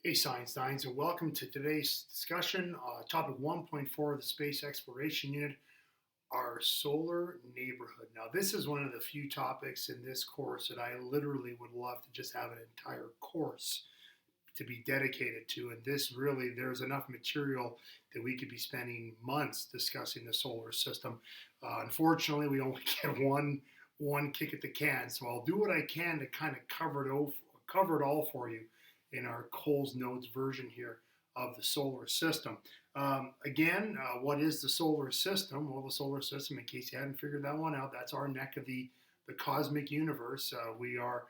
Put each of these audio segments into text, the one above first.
Hey, Science Nines, and welcome to today's discussion. Topic 1.4 of the Space Exploration Unit, our solar neighborhood. Now, this is one of the few topics in this course that I literally would love to just have an entire course to be dedicated to. And this really, there's enough material that we could be spending months discussing the solar system. Unfortunately, we only get one kick at the can, so I'll do what I can to kind of cover it all for you in our Coles Notes version here of the solar system. What is the solar system? Well, the solar system, in case you hadn't figured that one out, that's our neck of the cosmic universe. We are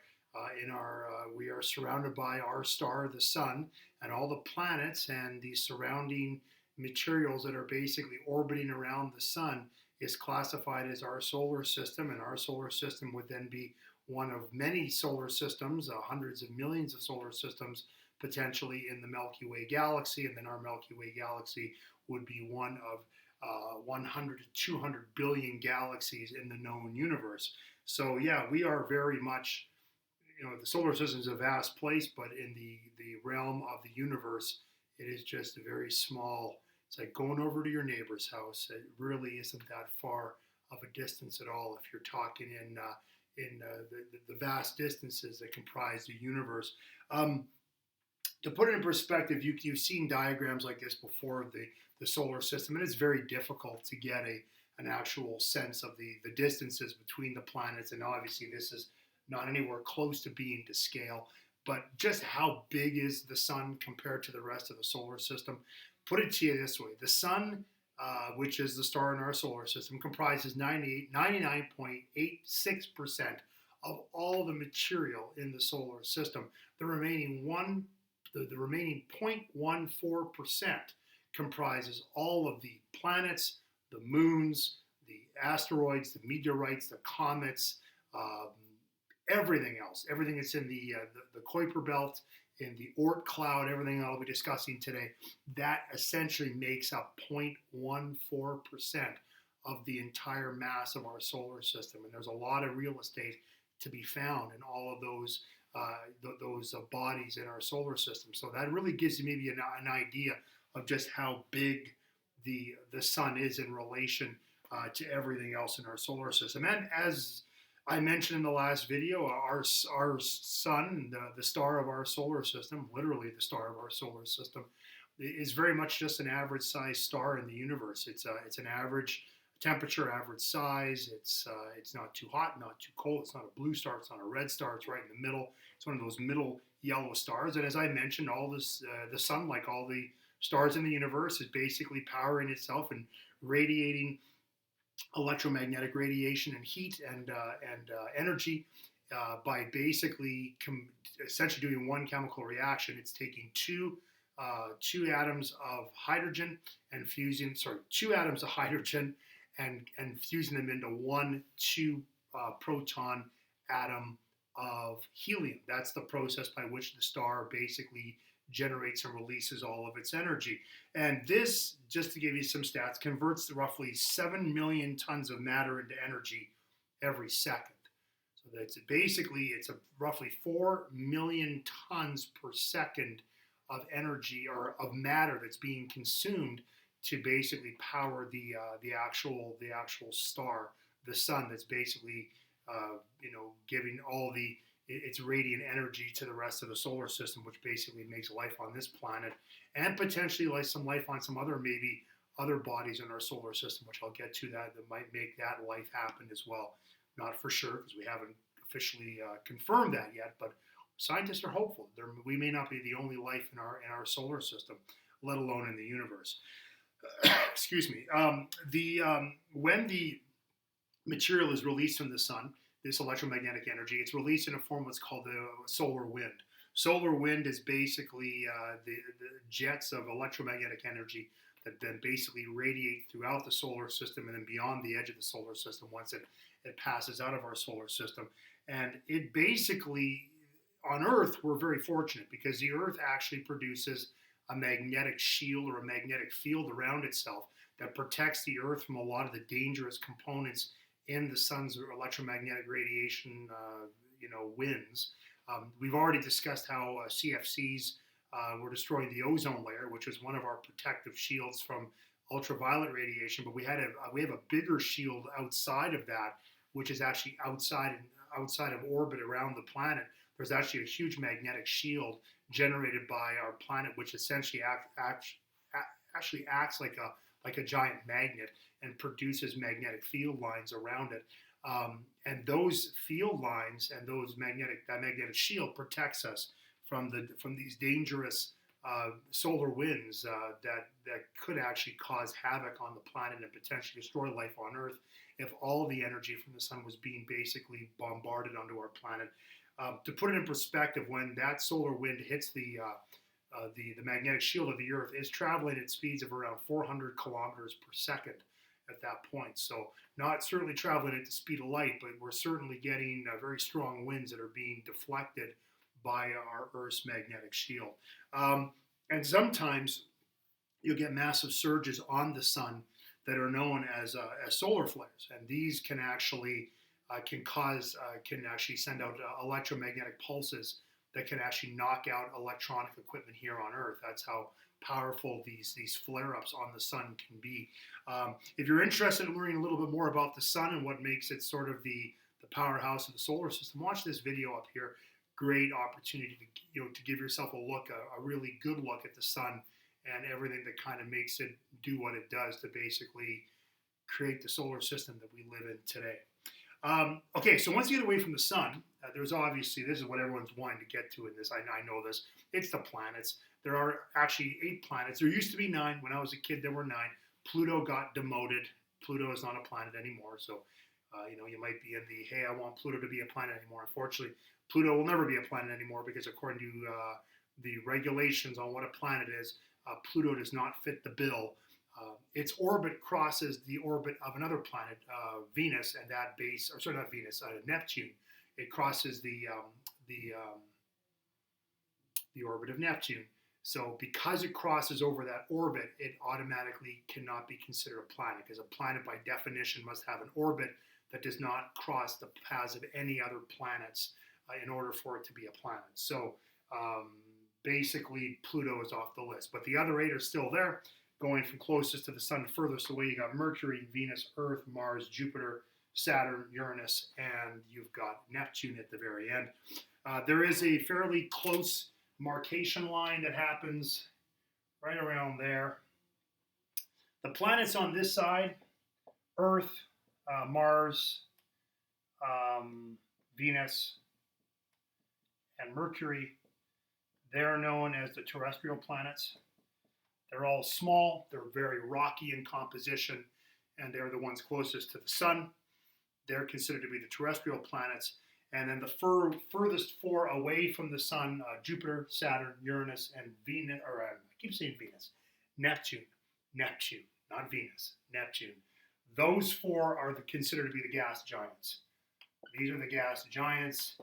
surrounded by our star, the sun, and all the planets and the surrounding materials that are basically orbiting around the sun is classified as our solar system, and our solar system would then be one of many solar systems, hundreds of millions of solar systems potentially in the Milky Way galaxy, and then our Milky Way galaxy would be one of 100 to 200 billion galaxies in the known universe. So yeah, we are very much, the solar system is a vast place, but in the realm of the universe, it is just a very small. It's like going over to your neighbor's house. It really isn't that far of a distance at all if you're talking in the vast distances that comprise the universe. To put it in perspective, you've seen diagrams like this before of the solar system, and it's very difficult to get an actual sense of the distances between the planets. And obviously, this is not anywhere close to being to scale, but just how big is the sun compared to the rest of the solar system? Put it to you this way: the sun, which is the star in our solar system, comprises 99.86% of all the material in the solar system. The remaining 0.14% comprises all of the planets, the moons, the asteroids, the meteorites, the comets, um, everything else, everything that's in the Kuiper Belt, in the Oort Cloud, everything I'll be discussing today, that essentially makes up 0.14% of the entire mass of our solar system. And there's a lot of real estate to be found in all of those bodies in our solar system. So that really gives you maybe an idea of just how big the sun is in relation to everything else in our solar system. And as I mentioned in the last video, our sun, the star of our solar system, literally the star of our solar system, is very much just an average size star in the universe. It's an average temperature, average size. It's not too hot, not too cold. It's not a blue star. It's not a red star. It's right in the middle. It's one of those middle yellow stars. And as I mentioned, the sun, like all the stars in the universe, is basically powering itself and radiating electromagnetic radiation and heat and energy by basically essentially doing one chemical reaction. It's taking two atoms of hydrogen and fusing, two atoms of hydrogen and fusing them into one two proton atom of helium. That's the process by which the star basically generates and releases all of its energy. And this, just to give you some stats, converts roughly 7 million tons of matter into energy every second. So that's it's a roughly 4 million tons per second of energy or of matter that's being consumed to basically power the actual star, the sun, that's basically giving all its radiant energy to the rest of the solar system, which basically makes life on this planet and potentially some life on some maybe other bodies in our solar system, which I'll get to that might make that life happen as well. Not for sure because we haven't officially confirmed that yet, but scientists are hopeful. We may not be the only life in our solar system, let alone in the universe. Excuse me. When the material is released from the sun, this electromagnetic energy, it's released in a form what's called the solar wind. Solar wind is basically the jets of electromagnetic energy that then basically radiate throughout the solar system and then beyond the edge of the solar system once it passes out of our solar system. And it basically, on Earth, we're very fortunate because the Earth actually produces a magnetic shield or a magnetic field around itself that protects the Earth from a lot of the dangerous components in the sun's electromagnetic radiation, winds. We've already discussed how CFCs We're destroying the ozone layer, which is one of our protective shields from ultraviolet radiation. But we have a bigger shield outside of that, which is actually outside of orbit around the planet. There's actually a huge magnetic shield generated by our planet, which essentially actually acts like a giant magnet and produces magnetic field lines around it. And those field lines and that magnetic shield protects us from these dangerous solar winds that could actually cause havoc on the planet and potentially destroy life on Earth if all the energy from the sun was being basically bombarded onto our planet. To put it in perspective, when that solar wind hits the magnetic shield of the Earth, is traveling at speeds of around 400 kilometers per second at that point. So not certainly traveling at the speed of light, but we're certainly getting very strong winds that are being deflected by our Earth's magnetic shield. And sometimes you'll get massive surges on the sun that are known as solar flares, and these can actually send out electromagnetic pulses that can actually knock out electronic equipment here on Earth. That's how powerful these flare-ups on the sun can be. If you're interested in learning a little bit more about the sun and what makes it sort of the powerhouse of the solar system, watch this video up here. Great opportunity to give yourself a really good look at the sun and everything that kind of makes it do what it does to basically create the solar system that we live in today. Okay, so once you get away from the sun, there's obviously, this is what everyone's wanting to get to in this, I know this, it's the planets. There are actually 8 planets. There used to be 9. When I was a kid, there were 9. Pluto got demoted. Pluto is not a planet anymore, so you might be in the, hey, I want Pluto to be a planet anymore. Unfortunately, Pluto will never be a planet anymore because according to the regulations on what a planet is, Pluto does not fit the bill. Its orbit crosses the orbit of another planet, Venus, and that base, or sorry, not Venus, Neptune. It crosses the orbit of Neptune. So because it crosses over that orbit, it automatically cannot be considered a planet, because a planet by definition must have an orbit that does not cross the paths of any other planets in order for it to be a planet. So basically Pluto is off the list, but the other 8 are still there, going from closest to the sun to furthest away. You got Mercury, Venus, Earth, Mars, Jupiter, Saturn, Uranus, and you've got Neptune at the very end. There is a fairly close marcation line that happens right around there. The planets on this side, Earth, Mars, Venus, and Mercury, they're known as the terrestrial planets. They're all small, they're very rocky in composition, and they're the ones closest to the sun. They're considered to be the terrestrial planets. And then the furthest 4 away from the sun, Jupiter, Saturn, Uranus, and Venus, or I keep saying Venus, Neptune, not Venus, Neptune. Those 4 are considered to be the gas giants. These are the gas giants.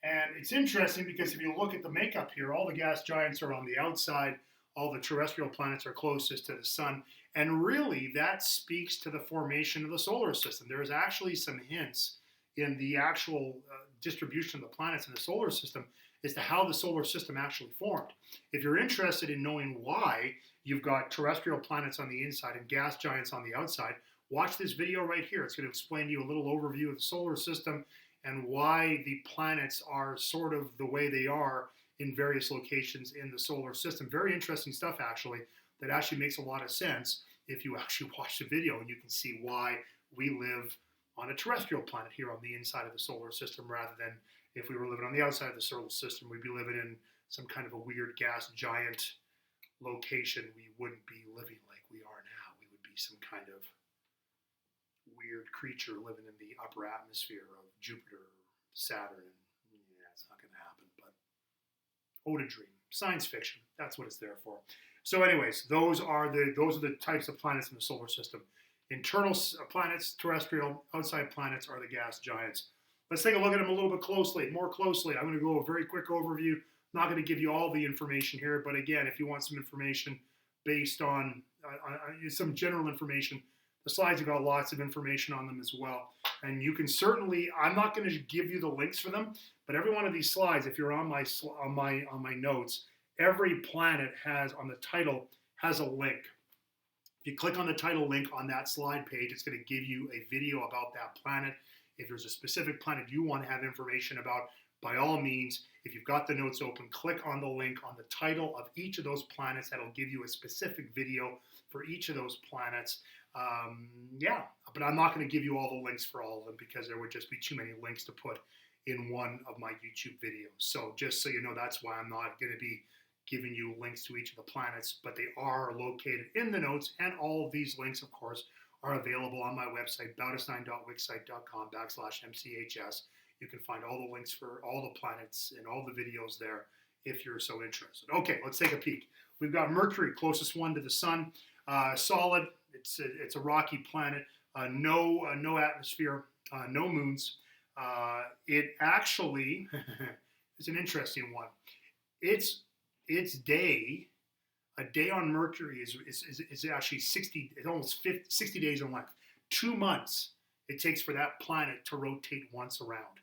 And it's interesting because if you look at the makeup here, all the gas giants are on the outside, all the terrestrial planets are closest to the sun. And really, that speaks to the formation of the solar system. There is actually some hints in the actual distribution of the planets in the solar system as to how the solar system actually formed. If you're interested in knowing why you've got terrestrial planets on the inside and gas giants on the outside, watch this video right here. It's going to explain to you a little overview of the solar system and why the planets are sort of the way they are in various locations in the solar system. Very interesting stuff, actually, that actually makes a lot of sense if you actually watch the video, and you can see why we live on a terrestrial planet here on the inside of the solar system, rather than if we were living on the outside of the solar system, we'd be living in some kind of a weird gas giant location. We wouldn't be living like we are now. We would be some kind of weird creature living in the upper atmosphere of Jupiter, Saturn. Yeah, it's not going to happen, but a dream. Science fiction. That's what it's there for. So anyways, those are the types of planets in the solar system. Internal planets, terrestrial, outside planets are the gas giants. Let's take a look at them a little bit more closely. I'm going to go a very quick overview. I'm not going to give you all the information here, but again, if you want some information based on some general information, the slides have got lots of information on them as well. And you can certainly, I'm not going to give you the links for them, but every one of these slides, if you're on my notes, every planet has on the title has a link. If you click on the title link on that slide page, it's going to give you a video about that planet. If there's a specific planet you want to have information about, by all means, if you've got the notes open, click on the link on the title of each of those planets. That'll give you a specific video for each of those planets. Yeah, but I'm not going to give you all the links for all of them because there would just be too many links to put in one of my YouTube videos. So just so you know, that's why I'm not going to be giving you links to each of the planets, but they are located in the notes, and all of these links, of course, are available on my website, bautestein.wixsite.com/mchs. You can find all the links for all the planets and all the videos there if you're so interested. Okay, let's take a peek. We've got Mercury, closest one to the sun, solid. It's a rocky planet, no atmosphere, no moons. It actually is an interesting one. Its day, a day on Mercury is actually 60, it's almost 60 days in length. 2 months it takes for that planet to rotate once around.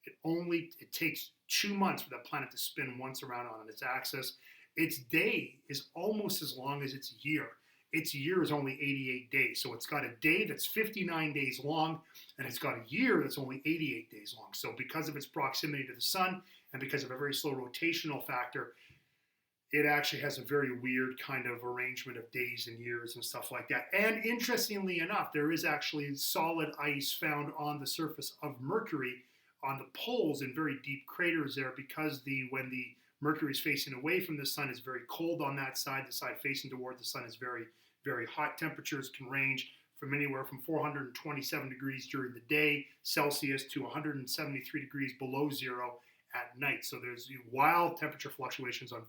It takes 2 months for that planet to spin once around on its axis. Its day is almost as long as its year. Its year is only 88 days. So it's got a day that's 59 days long, and it's got a year that's only 88 days long. So because of its proximity to the sun, and because of a very slow rotational factor, it actually has a very weird kind of arrangement of days and years and stuff like that. And interestingly enough, there is actually solid ice found on the surface of Mercury on the poles in very deep craters there, because when the Mercury is facing away from the sun, it's very cold on that side. The side facing toward the sun is very, very hot. Temperatures can range from anywhere from 427 degrees during the day Celsius to 173 degrees below zero at night. So there's wild temperature fluctuations on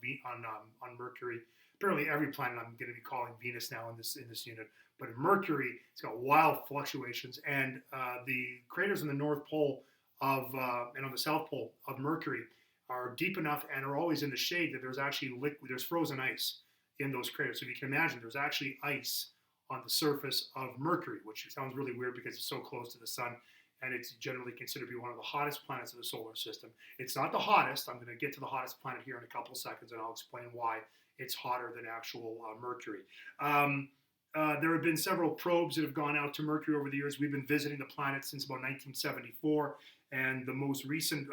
Mercury. Apparently every planet I'm going to be calling Venus now in this unit, but in Mercury it's got wild fluctuations, and the craters in the North Pole and on the South Pole of Mercury are deep enough and are always in the shade that there's actually there's frozen ice in those craters. So if you can imagine, there's actually ice on the surface of Mercury, which sounds really weird because it's so close to the sun, and it's generally considered to be one of the hottest planets of the solar system. It's not the hottest. I'm going to get to the hottest planet here in a couple seconds, and I'll explain why it's hotter than actual Mercury. There have been several probes that have gone out to Mercury over the years. We've been visiting the planet since about 1974, and the most recent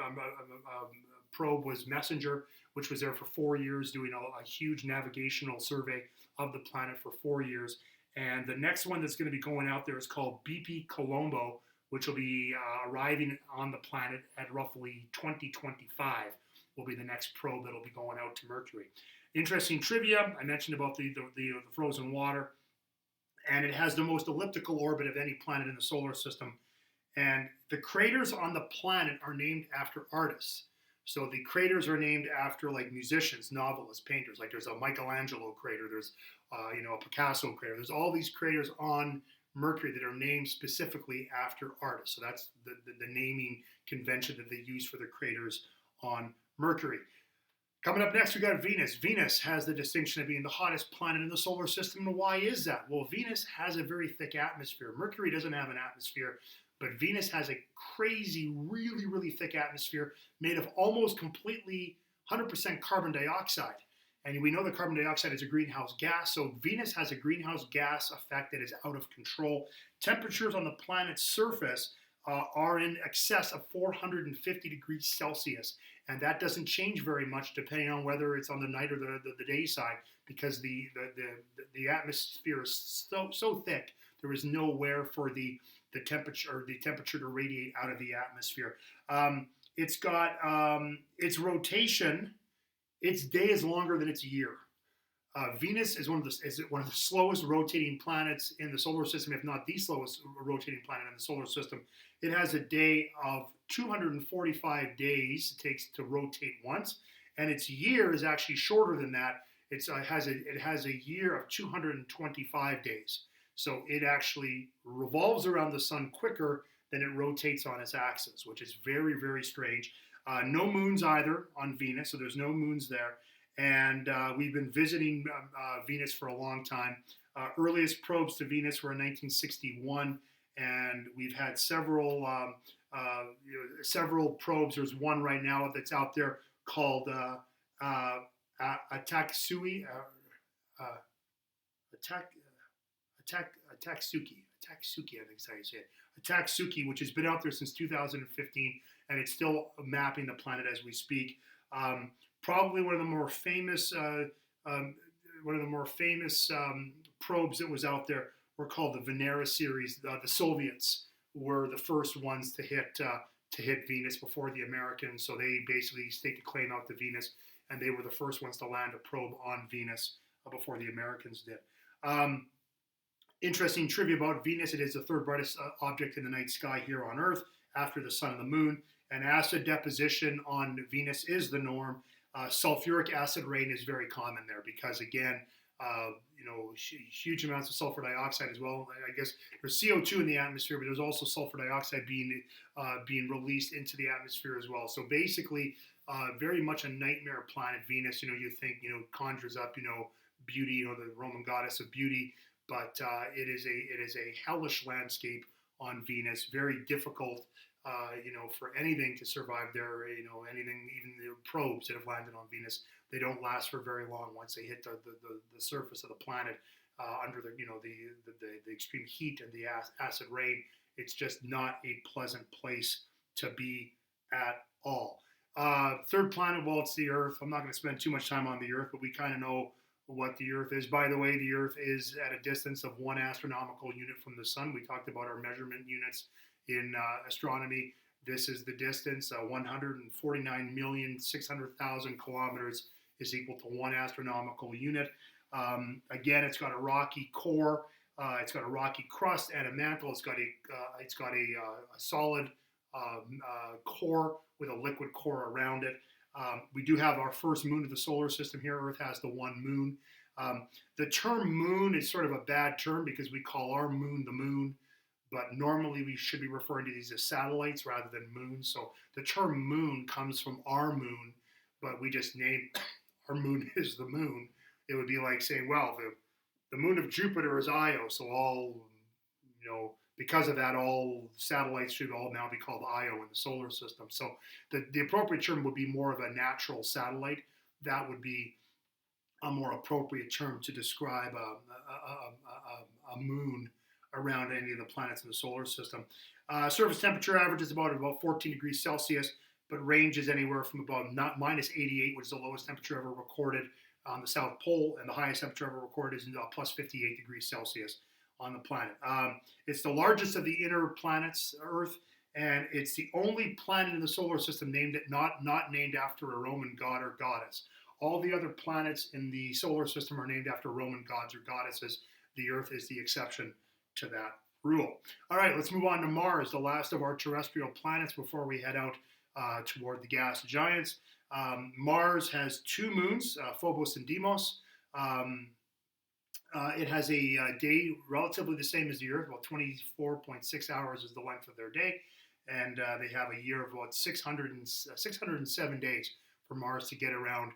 probe was Messenger, which was there for 4 years doing a huge navigational survey of the planet for 4 years. And the next one that's going to be going out there is called BP Colombo, which will be arriving on the planet at roughly 2025, will be the next probe that'll be going out to Mercury. Interesting trivia, I mentioned about the frozen water, and it has the most elliptical orbit of any planet in the solar system. And the craters on the planet are named after artists. So the craters are named after like musicians, novelists, painters. Like there's a Michelangelo crater, there's a Picasso crater. There's all these craters on Mercury that are named specifically after artists. So that's the naming convention that they use for the craters on Mercury. Coming up next, we got Venus. Venus has the distinction of being the hottest planet in the solar system. And why is that? Well, Venus has a very thick atmosphere. Mercury doesn't have an atmosphere, but Venus has a crazy, really, really thick atmosphere made of almost completely 100% carbon dioxide. And we know that carbon dioxide is a greenhouse gas, so Venus has a greenhouse gas effect that is out of control. Temperatures on the planet's surface are in excess of 450 degrees Celsius, and that doesn't change very much depending on whether it's on the night or the day side, because the atmosphere is so thick there is nowhere for the temperature to radiate out of the atmosphere. It's got its rotation. Its day is longer than its year. Venus is one of the slowest rotating planets in the solar system, if not the slowest rotating planet in the solar system. It has a day of 245 days it takes to rotate once, and its year is actually shorter than that. It has a year of 225 days. So it actually revolves around the sun quicker than it rotates on its axis, which is very, very strange. No moons either on Venus, so there's no moons there. And we've been visiting Venus for a long time. Earliest probes to Venus were in 1961, and we've had several probes. There's one right now that's out there called Ataksui, Atak, Ataksuki, I think is how you say it. Ataksuki, which has been out there since 2015, and it's still mapping the planet as we speak. Probably one of the more famous, um, probes that was out there were called the Venera series. The Soviets were the first ones to hit Venus before the Americans, so they basically staked a claim out to Venus, and they were the first ones to land a probe on Venus before the Americans did. Um, Interesting trivia about Venus: it is the third brightest object in the night sky here on Earth after the sun and the moon. And acid deposition on Venus is the norm. Sulfuric acid rain is very common there because, again, huge amounts of sulfur dioxide as well. I guess there's CO2 in the atmosphere, but there's also sulfur dioxide being released into the atmosphere as well. So basically, very much a nightmare planet. Venus, you think, conjures up, beauty, the Roman goddess of beauty, but it is a hellish landscape on Venus. Very difficult, for anything to survive there. Anything, even the probes that have landed on Venus, they don't last for very long once they hit the surface of the planet under the extreme heat and the acid rain. It's just not a pleasant place to be at all. Third planet, well, it's the Earth. I'm not going to spend too much time on the Earth, but we kind of know what the Earth is. By the way, the Earth is at a distance of 1 astronomical unit from the Sun. We talked about our measurement units in astronomy. This is the distance. 149,600,000 kilometers is equal to 1 astronomical unit. Again, it's got a rocky core. It's got a rocky crust and a mantle. It's got a solid core with a liquid core around it. We do have our first moon of the solar system here. Earth has the one moon. The term moon is sort of a bad term because we call our moon the moon, but normally we should be referring to these as satellites rather than moons. So the term moon comes from our moon, but we just name our moon is the moon. It would be like saying, well, the moon of Jupiter is Io, so all, because of that, all satellites should all now be called Io in the solar system. So the appropriate term would be more of a natural satellite. That would be a more appropriate term to describe a moon around any of the planets in the solar system. Surface temperature average is about 14 degrees Celsius, but ranges anywhere from about minus 88, which is the lowest temperature ever recorded on the South Pole, and the highest temperature ever recorded is plus 58 degrees Celsius on the planet. It's the largest of the inner planets, Earth, and it's the only planet in the solar system not named after a Roman god or goddess. All the other planets in the solar system are named after Roman gods or goddesses. The Earth is the exception to that rule. All right, let's move on to Mars, the last of our terrestrial planets before we head out toward the gas giants. Mars has 2 moons, Phobos and Deimos. It has a day relatively the same as the Earth, about 24.6 hours is the length of their day, and they have a year of about 607 days for Mars to get around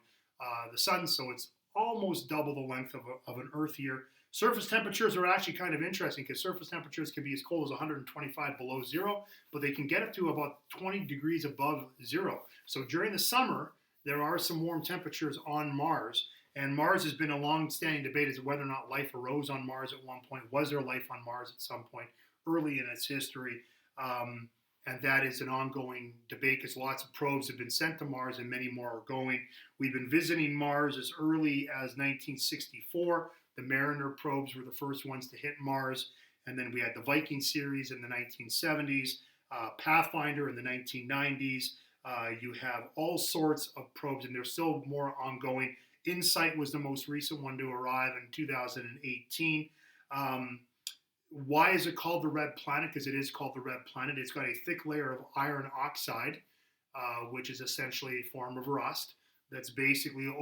the Sun, so it's almost double the length of an Earth year. Surface temperatures are actually kind of interesting because surface temperatures can be as cold as 125 below zero, but they can get up to about 20 degrees above zero. So during the summer, there are some warm temperatures on Mars, and Mars has been a long-standing debate as to whether or not life arose on Mars at one point. Was there life on Mars at some point early in its history? And that is an ongoing debate because lots of probes have been sent to Mars and many more are going. We've been visiting Mars as early as 1964. The Mariner probes were the first ones to hit Mars. And then we had the Viking series in the 1970s, Pathfinder in the 1990s. You have all sorts of probes, and there's still more ongoing. InSight was the most recent one to arrive in 2018. Why is it called the red planet? Because it is called the red planet. It's got a thick layer of iron oxide, which is essentially a form of rust that's basically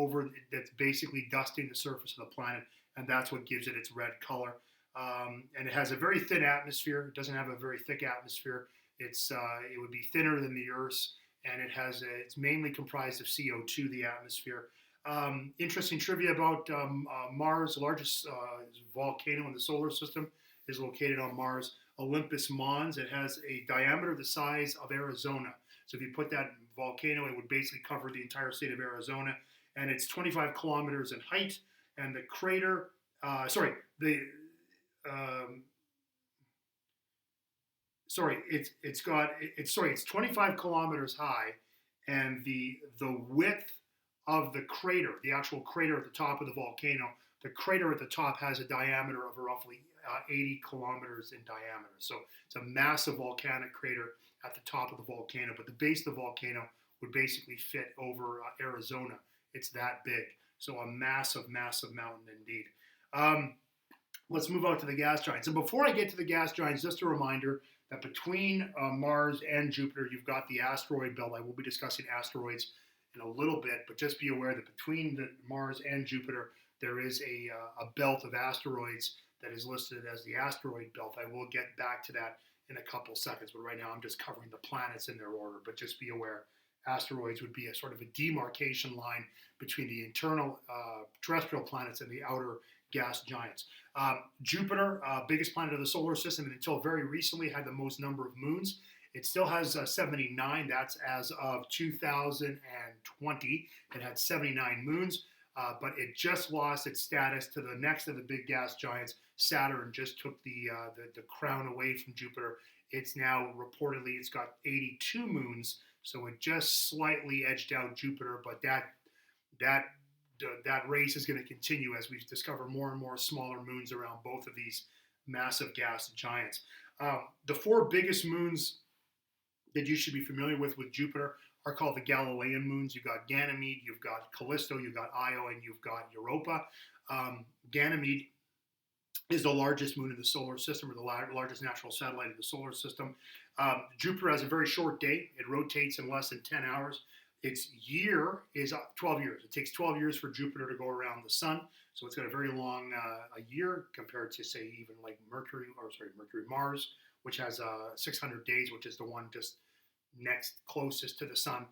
dusting the surface of the planet, and that's what gives it its red color. And it has a very thin atmosphere. It doesn't have a very thick atmosphere. It would be thinner than the Earth's, and it's mainly comprised of CO2, the atmosphere. Interesting trivia about Mars. The largest volcano in the solar system is located on Mars, Olympus Mons. It has a diameter the size of Arizona. So if you put that volcano, it would basically cover the entire state of Arizona. and it's 25 kilometers in height. And the crater, sorry, the um, sorry, it's 25 kilometers high, and the width of the crater, the actual crater at the top of the volcano, the crater at the top has a diameter of roughly 80 kilometers in diameter. So it's a massive volcanic crater at the top of the volcano, but the base of the volcano would basically fit over Arizona. It's that big. So a massive, massive mountain indeed. Um, let's move out to the gas giants. And before I get to the gas giants, just a reminder that between Mars and Jupiter, you've got the asteroid belt. I will be discussing asteroids in a little bit, but just be aware that between the Mars and Jupiter, there is a belt of asteroids that is listed as the asteroid belt. I will get back to that in a couple seconds, but right now I'm just covering the planets in their order. But just be aware, asteroids would be a sort of a demarcation line between the internal terrestrial planets and the outer gas giants. Jupiter, biggest planet of the solar system, and until very recently had the most number of moons. It still has 79. That's as of 2020. It had 79 moons, but it just lost its status to the next of the big gas giants. Saturn just took the crown away from Jupiter. It's now reportedly it's got 82 moons, so it just slightly edged out Jupiter. But that race is going to continue as we discover more and more smaller moons around both of these massive gas giants. The four biggest moons that you should be familiar with Jupiter are called the Galilean moons. You've got Ganymede, you've got Callisto, you've got Io, and you've got Europa. Ganymede is the largest moon in the solar system, or the largest natural satellite of the solar system. Jupiter has a very short day. It rotates in less than 10 hours. Its year is 12 years. It takes 12 years for Jupiter to go around the sun. So it's got a very long a year compared to, say, even like Mars, which has 600 days, which is the one just next closest to the sun.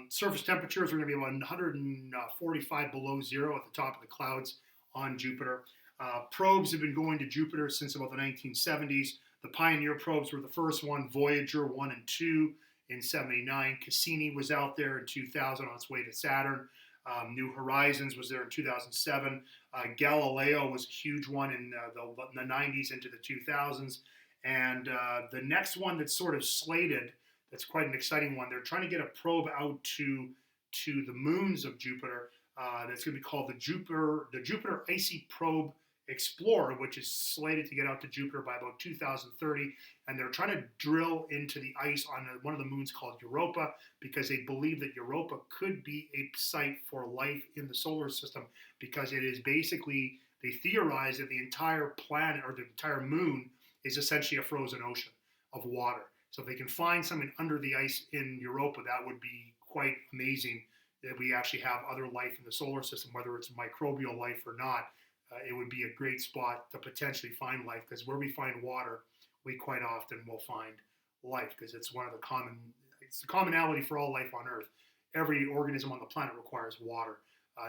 Surface temperatures are going to be about 145 below zero at the top of the clouds on Jupiter. Probes have been going to Jupiter since about the 1970s. The Pioneer probes were the first one, Voyager 1 and 2 in 79. Cassini was out there in 2000 on its way to Saturn. New Horizons was there in 2007. Galileo was a huge one in the 90s into the 2000s. And the next one that's sort of slated, that's quite an exciting one, they're trying to get a probe out to the moons of Jupiter. That's going to be called the Jupiter Icy Probe Explorer, which is slated to get out to Jupiter by about 2030. And they're trying to drill into the ice on one of the moons called Europa, because they believe that Europa could be a site for life in the solar system, because it is basically, they theorize that the entire planet, or the entire moon, is essentially a frozen ocean of water. So if they can find something under the ice in Europa, that would be quite amazing, that we actually have other life in the solar system, whether it's microbial life or not. It would be a great spot to potentially find life, because where we find water, we quite often will find life, because it's it's the commonality for all life on Earth. Every organism on the planet requires water.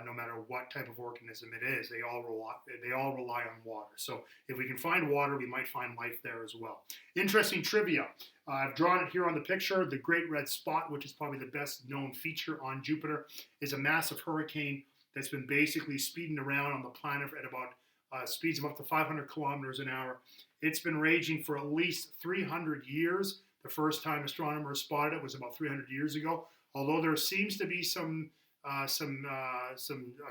No matter what type of organism it is, they all rely on water. So if we can find water, we might find life there as well. Interesting trivia. I've drawn it here on the picture. The Great Red Spot, which is probably the best known feature on Jupiter, is a massive hurricane that's been basically speeding around on the planet at about speeds of up to 500 kilometers an hour. It's been raging for at least 300 years. The first time astronomers spotted it was about 300 years ago. Although there seems to be some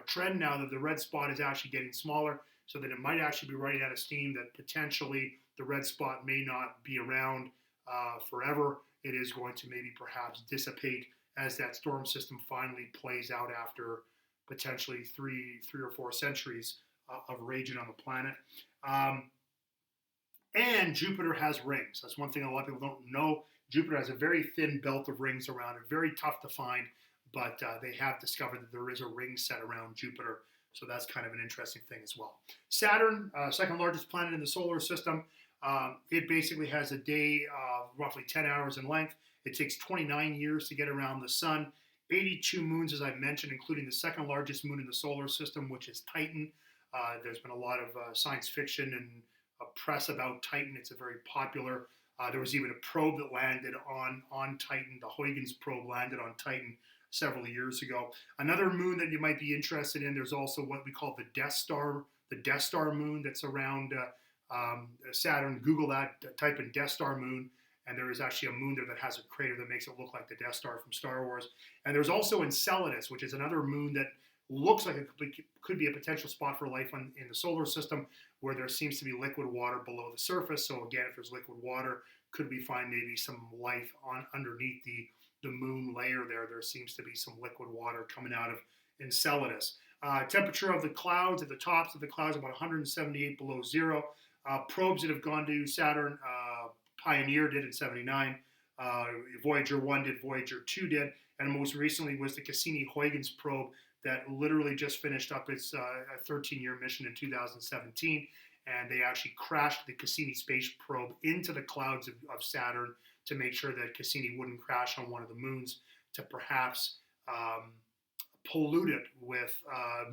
trend now that the red spot is actually getting smaller, so that it might actually be running out of steam, that potentially the red spot may not be around forever. It is going to maybe perhaps dissipate as that storm system finally plays out after potentially three or four centuries of raging on the planet. And Jupiter has rings. That's one thing a lot of people don't know. Jupiter has a very thin belt of rings around it, very tough to find, but they have discovered that there is a ring set around Jupiter, so that's kind of an interesting thing as well. Saturn, second largest planet in the solar system, it basically has a day roughly 10 hours in length. It takes 29 years to get around the sun. 82 moons, as I mentioned, including the second largest moon in the solar system, which is Titan. There's been a lot of science fiction and press about Titan. It's a very popular. There was even a probe that landed on Titan. The Huygens probe landed on Titan several years ago. Another moon that you might be interested in, there's also what we call the Death Star moon that's around Saturn. Google that, type in Death Star moon, and there is actually a moon there that has a crater that makes it look like the Death Star from Star Wars. And there's also Enceladus, which is another moon that looks like it could be a potential spot for life in the solar system, where there seems to be liquid water below the surface. So again, if there's liquid water, could we find maybe some life underneath the moon layer there? There seems to be some liquid water coming out of Enceladus. Temperature of the clouds at the tops of the clouds about 178 below zero. Probes that have gone to Saturn, Pioneer did in 79, Voyager 1 did, Voyager 2 did, and most recently was the Cassini-Huygens probe that literally just finished up its 13-year mission in 2017, and they actually crashed the Cassini space probe into the clouds of Saturn to make sure that Cassini wouldn't crash on one of the moons, to perhaps pollute it with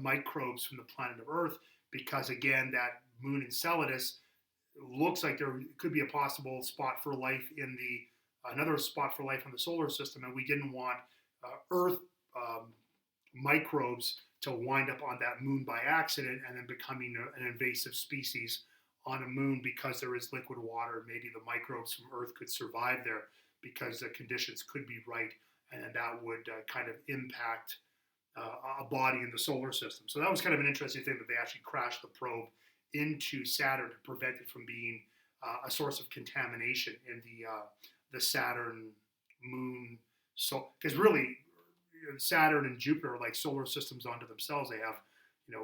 microbes from the planet of Earth, because again, that moon Enceladus looks like there could be a possible spot for life another spot for life in the solar system, and we didn't want Earth microbes to wind up on that moon by accident and then becoming an invasive species on a moon, because there is liquid water. Maybe the microbes from Earth could survive there because the conditions could be right, and that would kind of impact a body in the solar system. So that was kind of an interesting thing, that they actually crashed the probe into Saturn to prevent it from being a source of contamination in the Saturn moon. So, because really, Saturn and Jupiter are like solar systems unto themselves. They have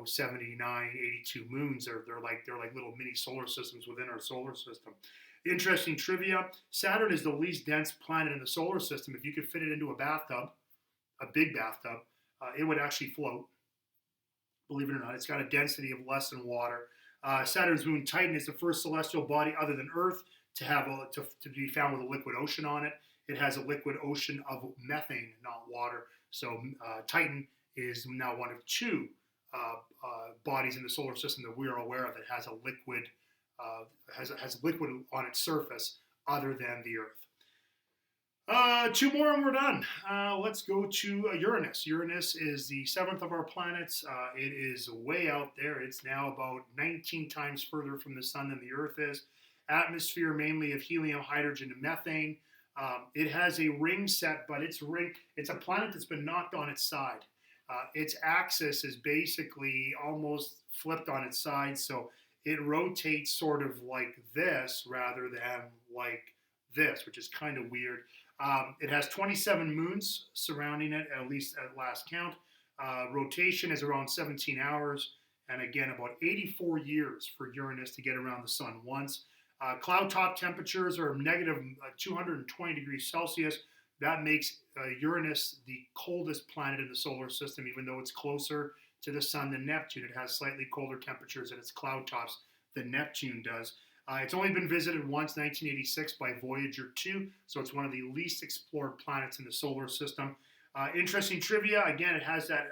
79, 82 moons. They're like little mini solar systems within our solar system. Interesting trivia: Saturn is the least dense planet in the solar system. If you could fit it into a bathtub, a big bathtub, it would actually float. Believe it or not, it's got a density of less than water. Saturn's moon Titan is the first celestial body other than Earth to have to be found with a liquid ocean on it. It has a liquid ocean of methane, not water. So Titan is now one of two bodies in the solar system that we are aware of that has a liquid has liquid on its surface other than the Earth. Two more and we're done. Let's go to Uranus. Uranus is the seventh of our planets. It is way out there. It's now about 19 times further from the sun than the Earth is. Atmosphere mainly of helium, hydrogen, and methane. It has a ring set, but it's a planet that's been knocked on its side. Its axis is basically almost flipped on its side, so it rotates sort of like this rather than like this, which is kind of weird. It has 27 moons surrounding it, at least at last count. Rotation is around 17 hours, and again, about 84 years for Uranus to get around the sun once. Cloud top temperatures are negative 220 degrees Celsius. That makes Uranus the coldest planet in the solar system, even though it's closer to the sun than Neptune. It has slightly colder temperatures at its cloud tops than Neptune does. It's only been visited once, 1986, by Voyager 2, so it's one of the least explored planets in the solar system. Interesting trivia, again, it has that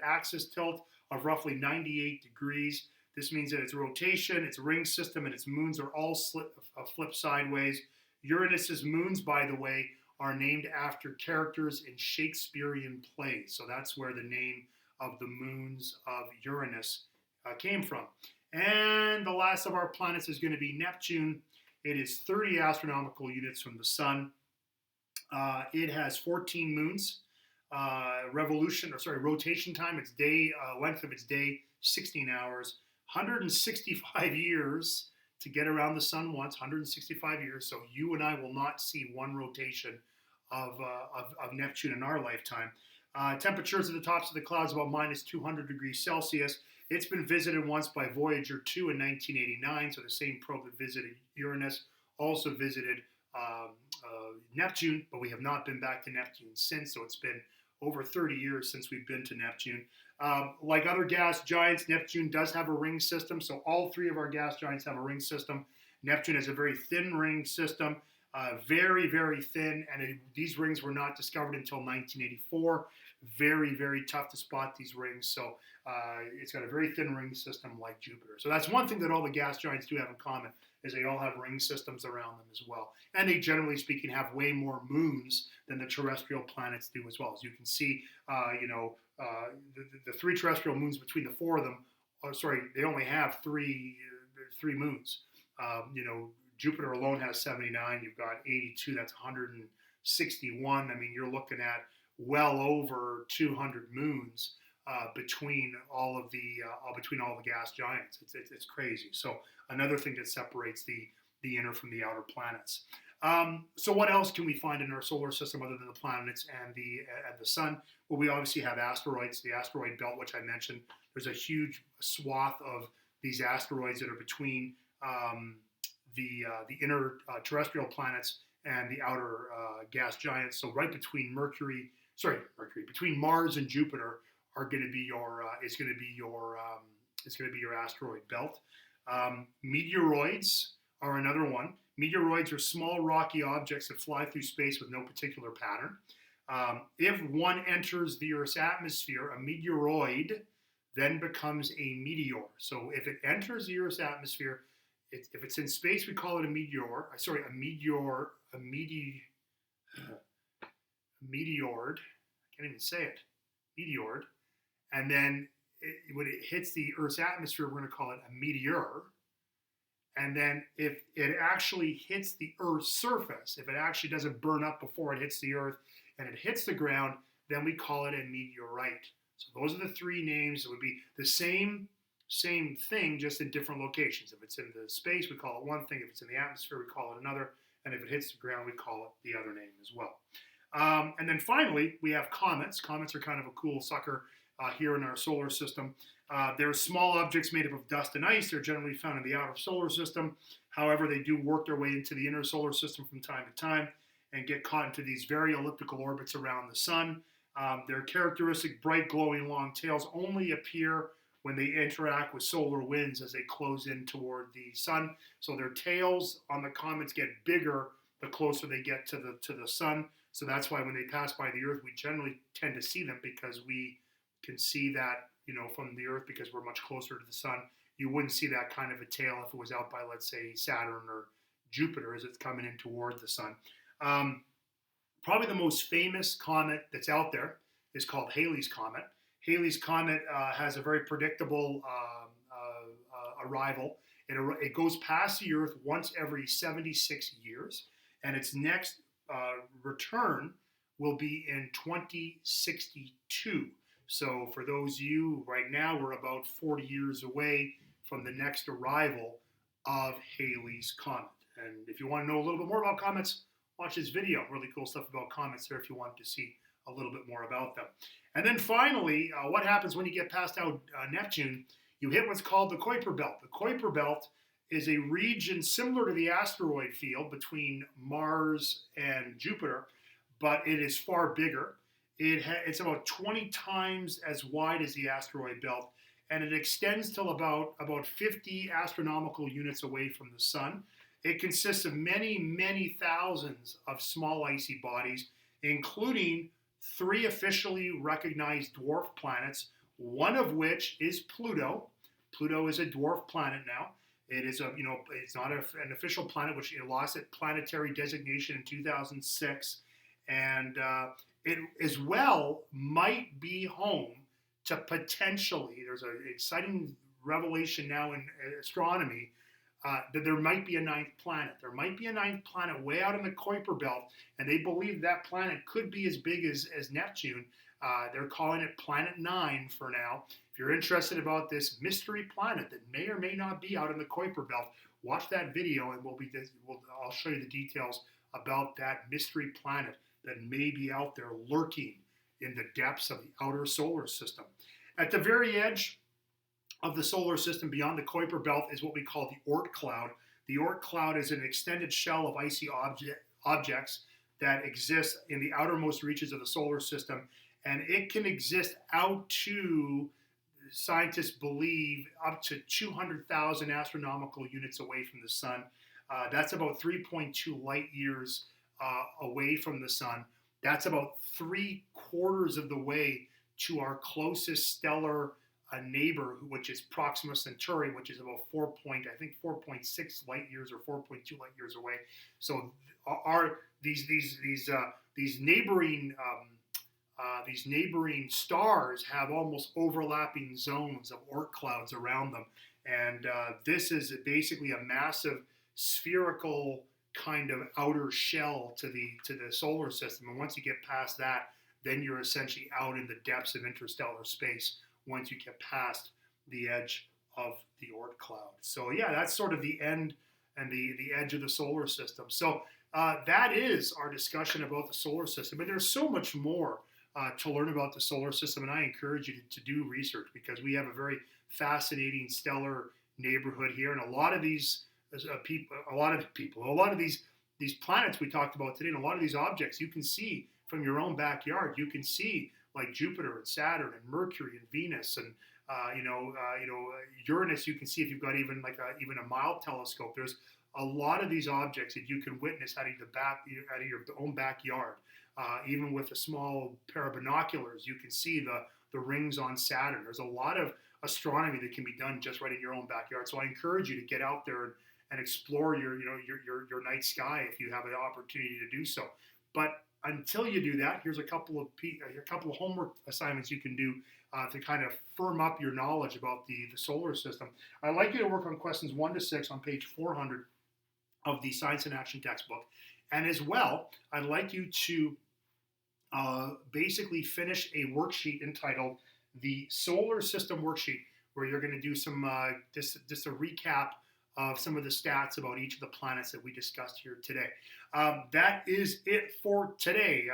axis tilt of roughly 98 degrees. This means that its rotation, its ring system, and its moons are all flipped sideways. Uranus's moons, by the way, are named after characters in Shakespearean plays, so that's where the name of the moons of Uranus came from. And the last of our planets is going to be Neptune. It is 30 astronomical units from the sun. It has 14 moons. Rotation time, its day, length of its day, 16 hours. 165 years to get around the sun once, 165 years. So you and I will not see one rotation of Neptune in our lifetime. Temperatures at the tops of the clouds about minus 200 degrees Celsius. It's been visited once by Voyager 2 in 1989, so the same probe that visited Uranus also visited Neptune, but we have not been back to Neptune since, so it's been over 30 years since we've been to Neptune. Like other gas giants, Neptune does have a ring system, so all three of our gas giants have a ring system. Neptune has a very thin ring system, very, very thin, and these rings were not discovered until 1984. Very, very tough to spot these rings, so It's got a very thin ring system like Jupiter. So that's one thing that all the gas giants do have in common, is they all have ring systems around them as well. And they, generally speaking, have way more moons than the terrestrial planets do as well. As you can see, the three terrestrial moons between the four of them, they only have three moons. Jupiter alone has 79. You've got 82. That's 161. I mean, you're looking at well over 200 moons between all of the gas giants. It's crazy. So another thing that separates the inner from the outer planets. So what else can we find in our solar system other than the planets and the sun? Well, we obviously have asteroids, the asteroid belt, which I mentioned. There's a huge swath of these asteroids that are between the inner terrestrial planets and the outer gas giants. So right between between Mars and Jupiter are going to be your asteroid belt. Meteoroids are another one. Meteoroids are small rocky objects that fly through space with no particular pattern. If one enters the Earth's atmosphere, a meteoroid then becomes a meteor. So if it enters the Earth's atmosphere, if it's in space, we call it a meteor. A meteoroid. I can't even say it. Meteoroid. And then when it hits the Earth's atmosphere, we're going to call it a meteor. And then if it actually hits the Earth's surface, if it actually doesn't burn up before it hits the Earth and it hits the ground, then we call it a meteorite. So those are the three names. It would be the same thing, just in different locations. If it's in the space, we call it one thing. If it's in the atmosphere, we call it another. And if it hits the ground, we call it the other name as well. And then finally, we have comets. Comets are kind of a cool sucker here in our solar system. They're small objects made up of dust and ice. They're generally found in the outer solar system. However, they do work their way into the inner solar system from time to time and get caught into these very elliptical orbits around the sun. Their characteristic bright glowing long tails only appear when they interact with solar winds as they close in toward the sun. So their tails on the comets get bigger the closer they get to the sun. So that's why when they pass by the Earth, we generally tend to see them, because we can see that, from the Earth, because we're much closer to the sun. You wouldn't see that kind of a tail if it was out by, let's say, Saturn or Jupiter as it's coming in toward the sun. Probably the most famous comet that's out there is called Halley's Comet. Halley's Comet has a very predictable arrival. It goes past the Earth once every 76 years, and its next return will be in 2062. So for those of you right now, we're about 40 years away from the next arrival of Halley's Comet. And if you want to know a little bit more about comets, watch this video. Really cool stuff about comets there if you want to see a little bit more about them. And then finally, what happens when you get past out Neptune? You hit what's called the Kuiper Belt. The Kuiper Belt is a region similar to the asteroid field between Mars and Jupiter, but it is far bigger. It's about 20 times as wide as the asteroid belt, and it extends till about 50 astronomical units away from the sun. It consists of many, many thousands of small icy bodies, including 3 officially recognized dwarf planets, one of which is Pluto. Pluto is a dwarf planet now. It is it's not an official planet, which lost its planetary designation in 2006, and it as well might be home to potentially, there's an exciting revelation now in astronomy, that there might be a 9th planet. There might be a 9th planet way out in the Kuiper Belt, and they believe that planet could be as big as Neptune. They're calling it Planet 9 for now. If you're interested about this mystery planet that may or may not be out in the Kuiper Belt, watch that video, and I'll show you the details about that mystery planet that may be out there lurking in the depths of the outer solar system. At the very edge of the solar system, beyond the Kuiper Belt, is what we call the Oort Cloud. The Oort Cloud is an extended shell of icy objects that exist in the outermost reaches of the solar system, and it can exist out to, scientists believe, up to 200,000 astronomical units away from the sun. That's about 3.2 light years away from the sun. That's about 3/4 of the way to our closest stellar a neighbor, which is Proxima Centauri, which is about 4.6 light years or 4.2 light years away. So are these neighboring stars have almost overlapping zones of Oort clouds around them, and this is basically a massive spherical kind of outer shell to the solar system. And once you get past that, then you're essentially out in the depths of interstellar space once you get past the edge of the Oort cloud. So yeah, that's sort of the end and the edge of the solar system. So that is our discussion about the solar system. And there's so much more to learn about the solar system, and I encourage you to do research, because we have a very fascinating stellar neighborhood here, and a lot of these these planets we talked about today, and a lot of these objects you can see from your own backyard. You can see like Jupiter and Saturn and Mercury and Venus and Uranus. You can see if you've got even a mild telescope. There's a lot of these objects that you can witness out of your own backyard. Even with a small pair of binoculars, you can see the rings on Saturn. There's a lot of astronomy that can be done just right in your own backyard. So I encourage you to get out there and explore your night sky if you have an opportunity to do so. But until you do that, here's a couple of homework assignments you can do to kind of firm up your knowledge about the solar system. I'd like you to work on questions 1 to 6 on page 400 of the Science in Action textbook. And as well, I'd like you to basically finish a worksheet entitled the Solar System Worksheet, where you're going to do some just a recap of some of the stats about each of the planets that we discussed here today. That is it for today.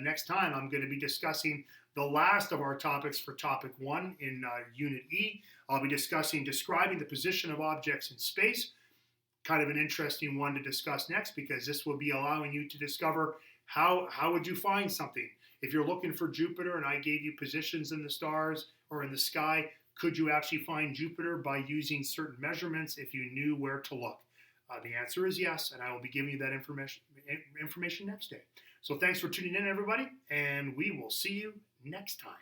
Next time, I'm going to be discussing the last of our topics for topic 1 in Unit E. I'll be describing the position of objects in space. Kind of an interesting one to discuss next, because this will be allowing you to discover how would you find something. If you're looking for Jupiter and I gave you positions in the stars or in the sky, could you actually find Jupiter by using certain measurements if you knew where to look? The answer is yes, and I will be giving you that information next day. So thanks for tuning in, everybody, and we will see you next time.